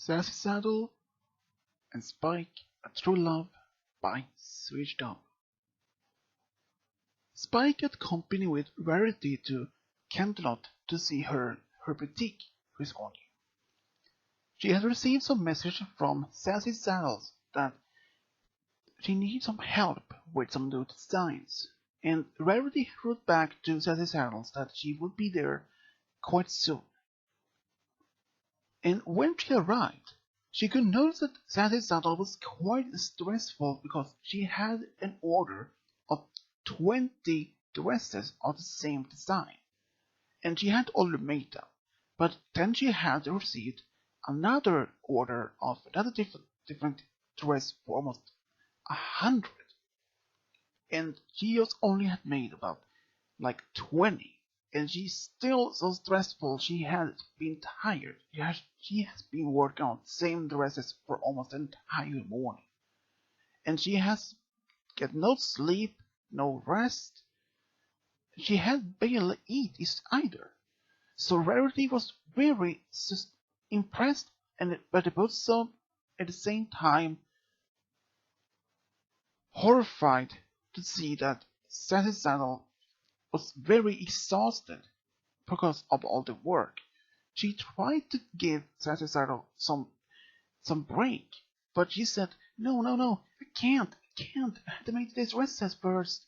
Sassy Saddle and Spike, A True Love by Switched Up. Spike had company with Rarity to Canterlot to see her boutique recently. She had received some message from Sassy Saddles that she needed some help with some new designs, and Rarity wrote back to Sassy Saddles that she would be there quite soon. And when she arrived, she could notice that Sassy Saddle was quite stressful because she had an order of 20 dresses of the same design, and she had already made them. But then she had received another order of another different dress for almost 100, and she just only had made about like 20. And she's still so stressful. She has been tired. She has been working on the same dresses for almost the entire morning. And she has got no sleep, no rest. She had barely eaten either. So Rarity was very impressed, but also at the same time horrified to see that Sassy Saddle was very exhausted because of all the work. She tried to give Sassy Saddle some break, but she said, No, I can't, I have to make these dresses first.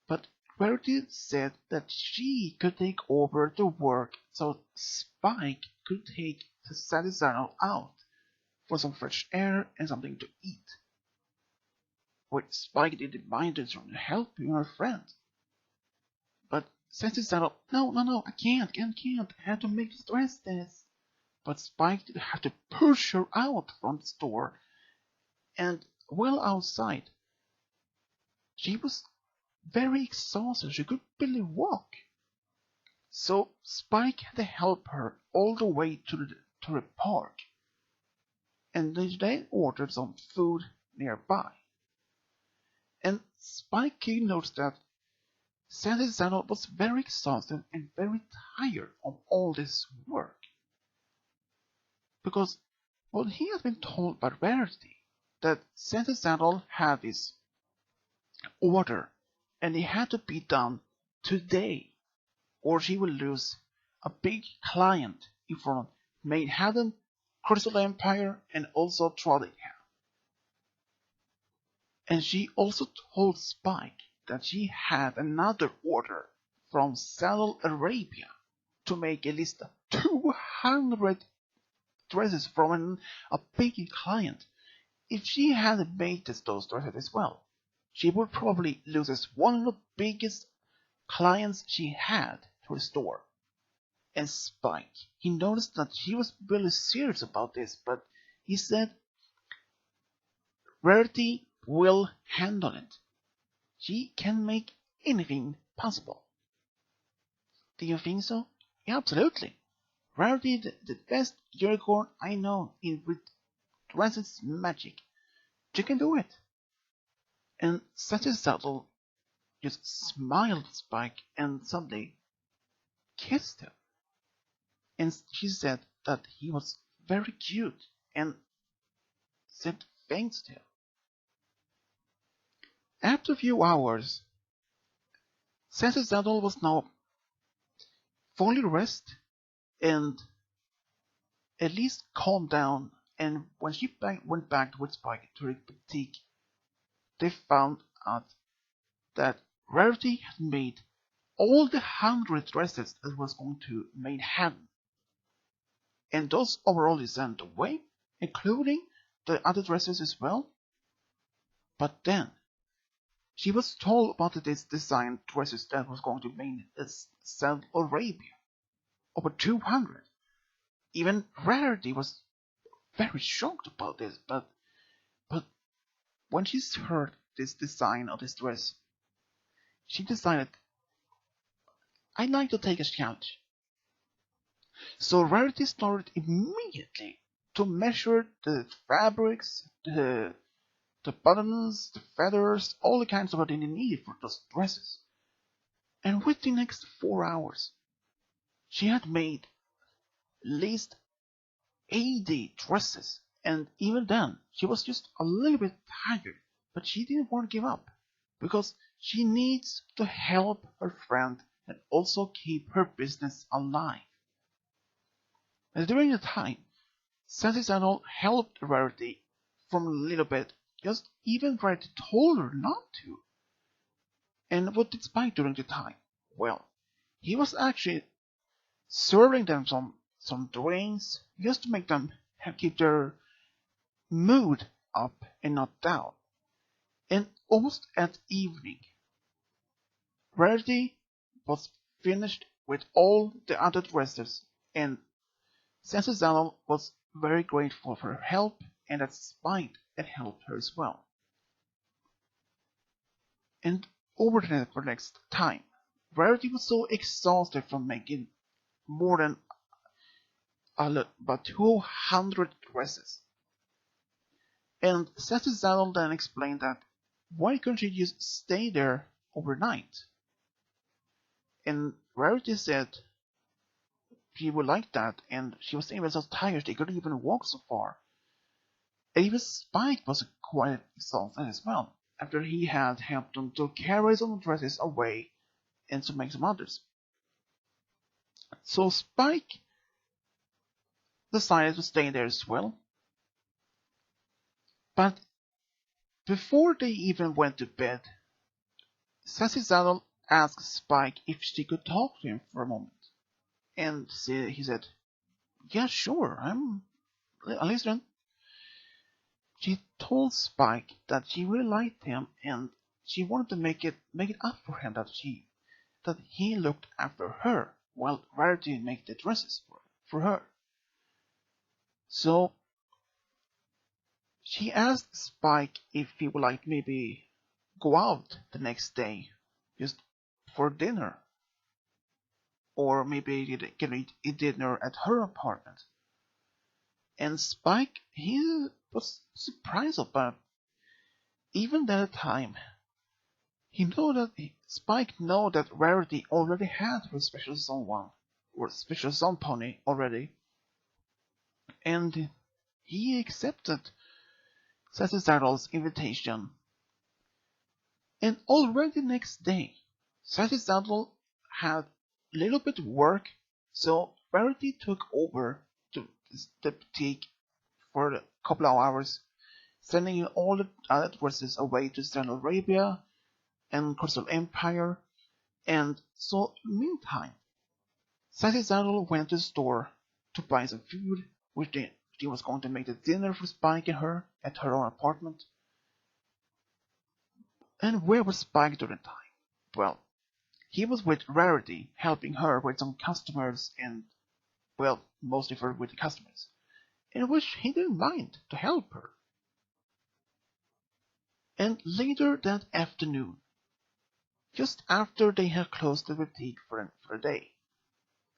But Rarity said that she could take over the work so Spike could take the Sassy Saddle out for some fresh air and something to eat. Which Spike didn't mind to helping her friend. But Sassy Saddle, no, I can't, I have to make this dresses. But Spike did have to push her out from the store, and well outside, she was very exhausted. She could barely walk. So Spike had to help her all the way to the park, and they ordered some food nearby. And Spike noticed that Sassy Saddle was very exhausted and very tired of all this work. Because he had been told by Rarity that Sassy Saddle had this order and it had to be done today, or she will lose a big client in front of Maidhaven, Crystal Empire, and also Trollingham. And she also told Spike that she had another order from Saddle Arabia to make at least 200 dresses from a big client. If she had made those dresses as well, she would probably lose one of the biggest clients she had to the store. And Spike, he noticed that she was really serious about this, but he said Rarity will handle it. She can make anything possible. Do you think so? Yeah, absolutely. Rarity, the best unicorn I know with dresses magic. She can do it. And Sassy Saddle just smiled at Spike and suddenly kissed him. And she said that he was very cute and said thanks to him. After a few hours, Sassy Saddle was now fully rested and at least calmed down, and when she went back with Spike to the boutique, they found out that Rarity had made all the 100 dresses that was going to Maidhaven, and those overall sent away, including the other dresses as well. But then she was told about this design dresses that was going to make Saddle Arabia, over 200. Even Rarity was very shocked about this, but when she heard this design of this dress, she decided, I'd like to take a challenge. So Rarity started immediately to measure the fabrics, the buttons, the feathers, all the kinds of what they needed for those dresses. And within the next 4 hours, she had made at least 80 dresses, and even then she was just a little bit tired, but she didn't want to give up because she needs to help her friend and also keep her business alive. And during the time, Sassy Saddle helped Rarity from a little bit, just even Rarity told her not to. And what did Spike during the time? Well, he was actually serving them some drinks just to make them keep their mood up and not down. And almost at evening, Rarity was finished with all the other dresses, and Sassy Saddle was very grateful for her help, and that Spike had helped her as well. And over the next time, Rarity was so exhausted from making more than about 200 dresses. And Sassy Saddle then explained that why couldn't she just stay there overnight? And Rarity said she would like that, and she was even so tired she couldn't even walk so far. And even Spike was quite exhausted as well, after he had helped them to carry some dresses away and to make some others. So Spike decided to stay there as well. But before they even went to bed, Sassy Saddle asked Spike if she could talk to him for a moment. And he said, "Yeah, sure, I'm listening." She told Spike that she really liked him and she wanted to make it up for him that he looked after her while Rarity made the dresses for her. So she asked Spike if he would like maybe go out the next day just for dinner, or maybe they can eat dinner at her apartment. And Spike, he was surprised about even that time. Spike knew that Rarity already had her special someone or special some pony already, and he accepted Sassy Saddle's invitation. And already next day, Sassy Saddle had a little bit of work, so Rarity took over to the boutique for a couple of hours, sending all the other dresses away to Central Arabia and Crystal Empire. And so, meantime, Sassy Saddle went to the store to buy some food, which she was going to make the dinner for Spike and her at her own apartment. And where was Spike during the time? Well, he was with Rarity, helping her with some customers and, well, mostly with the customers, in which he didn't mind to help her. And later that afternoon, just after they had closed the boutique for the day,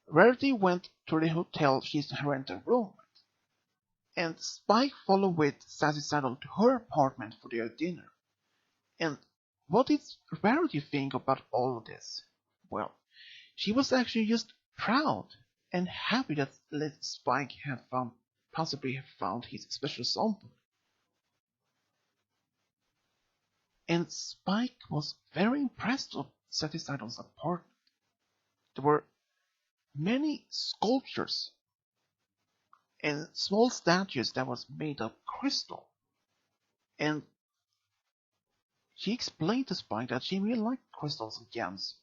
Rarity went to the hotel she's rented a room at, and Spike followed with Sassy Saddle to her apartment for their dinner. And what did Rarity think about all of this? Well, she was actually just proud and happy that Spike had possibly have found his special sample. And Spike was very impressed with Sassy Saddle's apartment. There were many sculptures and small statues that was made of crystal. And she explained to Spike that she really liked crystals and gems.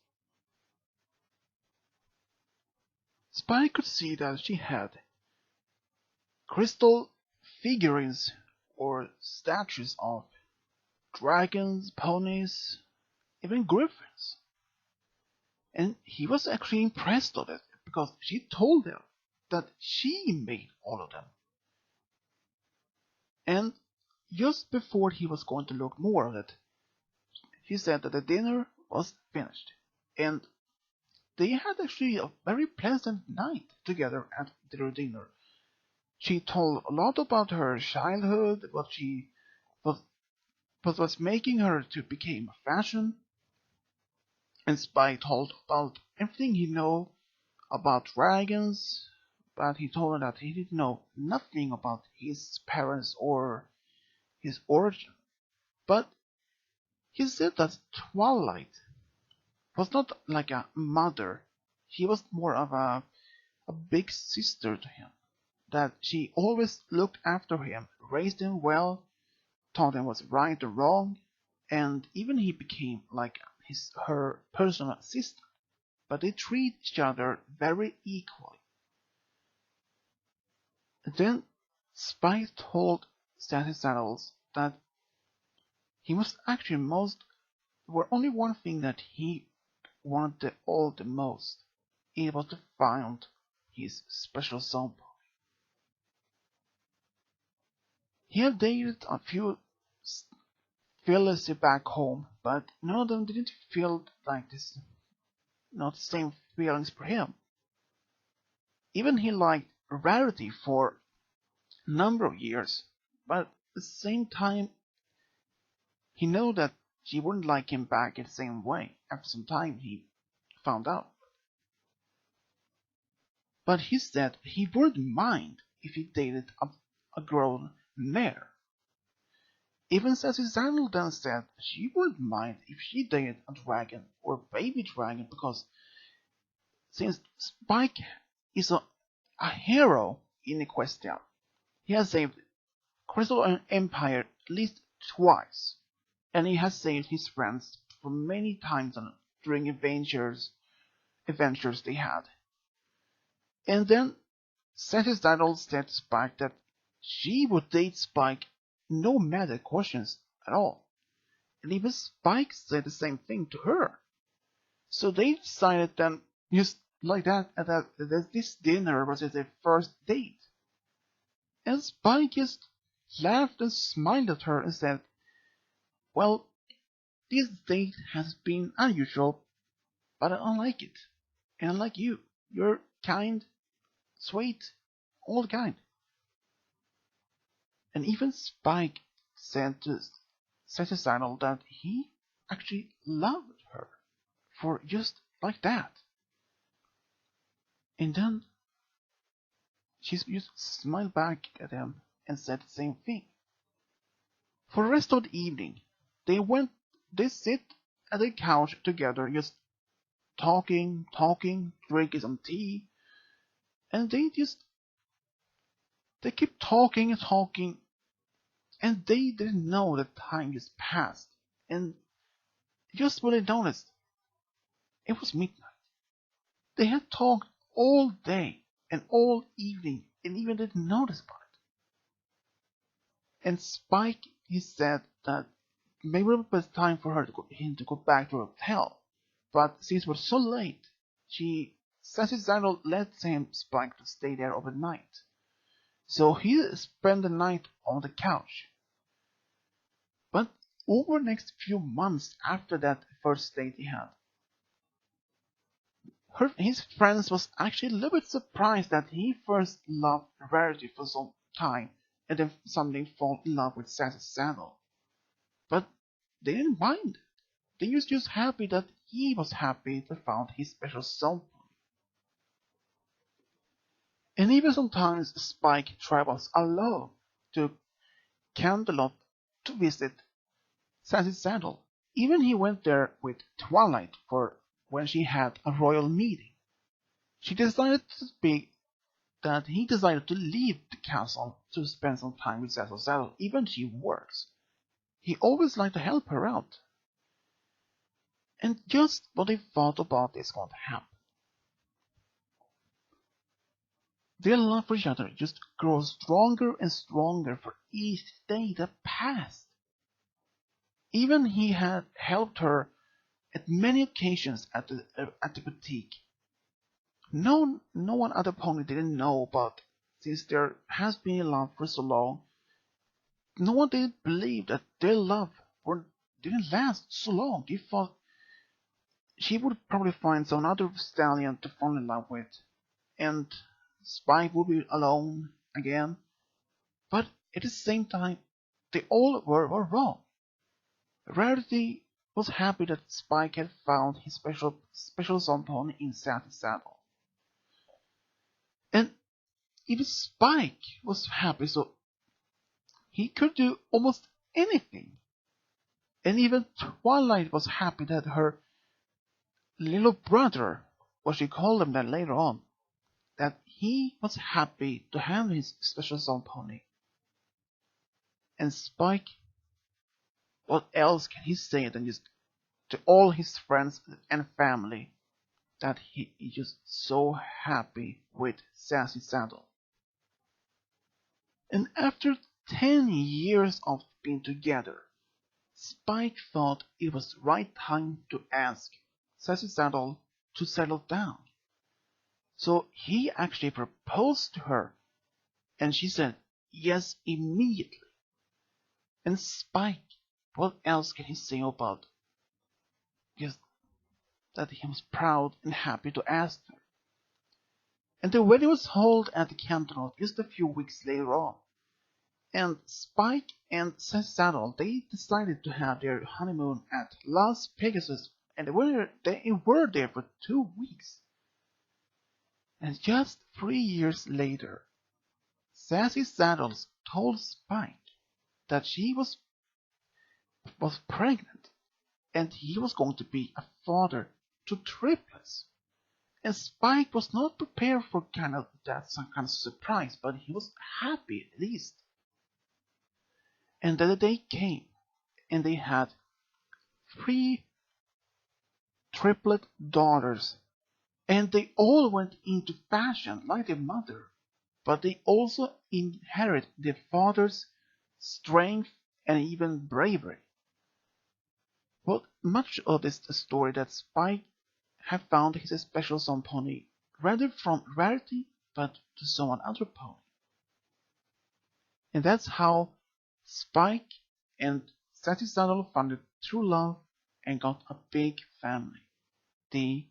Spike could see that she had crystal figurines or statues of dragons, ponies, even griffins. And he was actually impressed with it because she told him that she made all of them. And just before he was going to look more at it, she said that the dinner was finished. And they had actually a very pleasant night together at their dinner. She told a lot about her childhood, what was making her to become a fashion, and Spike told about everything he knew about dragons, but he told her that he didn't know nothing about his parents or his origin. But he said that Twilight was not like a mother. She was more of a big sister to him. That she always looked after him, raised him well, taught him what's right or wrong, and even he became like her personal assistant. But they treat each other very equally. Then Spike told Sassy Saddles that he was actually were only one thing that he wanted all the most. It was to find his special sample. He had dated a few fellas back home, but none of them didn't feel like this, not the same feelings for him. Even he liked Rarity for a number of years, but at the same time, he knew that she wouldn't like him back in the same way. After some time, he found out. But he said he wouldn't mind if he dated a grown mare. Even Sassy Saddle then said she wouldn't mind if she dated a dragon or baby dragon because since Spike is a hero in Equestria, he has saved Crystal Empire at least twice, and he has saved his friends for many times during adventures they had. And then Sassy Saddle said to Spike that she would date Spike no matter questions at all. And even Spike said the same thing to her. So they decided then, just like that, that this dinner was their first date. And Spike just laughed and smiled at her and said, well, this date has been unusual, but I don't like it. And I like you. You're kind, sweet, all kind. And even Spike said to Sassy Saddle that he actually loved her for just like that. And then she just smiled back at him and said the same thing. For the rest of the evening, they sit at the couch together, just talking, drinking some tea, and they keep talking and talking, and they didn't know that time just passed. And just when they noticed, it was midnight. They had talked all day and all evening and even didn't notice about it. And Spike, he said that maybe it was time for him to go back to her hotel. But since it was so late, Sassy Saddle let Spike to stay there overnight. So he spent the night on the couch. But over the next few months after that first date he had, his friends was actually a little bit surprised that he first loved Rarity for some time and then suddenly fall in love with Sassy Saddle. But they didn't mind. They were just happy that he was happy to find his special someone. And even sometimes Spike travels alone to Canterlot to visit Sassy Saddle. Even he went there with Twilight for when she had a royal meeting. He decided to leave the castle to spend some time with Sassy Saddle, even she works. He always liked to help her out. And just what they thought about this going to happen. Their love for each other just grows stronger and stronger for each day that passed. Even he had helped her at many occasions at the boutique. No one at the pony didn't know about, since there has been love for so long. No one did believe that their love didn't last so long. They thought she would probably find some other stallion to fall in love with, and Spike would be alone again. But at the same time, they all were wrong. Rarity was happy that Spike had found his special someone in Sassy Saddle. And even Spike was happy, so he could do almost anything. And even Twilight was happy that her little brother, what she called him that later on, that he was happy to have his special sound pony. And Spike, what else can he say than just to all his friends and family that he is just so happy with Sassy Saddle. And after 10 years of being together, Spike thought it was the right time to ask Sassy Saddle to settle down. So he actually proposed to her, and she said yes immediately. And Spike, what else can he say about just that he was proud and happy to ask her? And the wedding was held at the Canton just a few weeks later on. And Spike and Sassy Saddle, they decided to have their honeymoon at Las Pegasus, and they were there for 2 weeks. And just 3 years later, Sassy Saddles told Spike that she was pregnant, and he was going to be a father to triplets. And Spike was not prepared for some kind of surprise, but he was happy at least. And then the day came, and they had 3 triplet daughters, and they all went into fashion like their mother, but they also inherit their father's strength and even bravery. But much of this story that Spike have found his special sound pony rather from rarity but to someone other pony. And that's how Spike and Sassy Saddle found true love and got a big family. The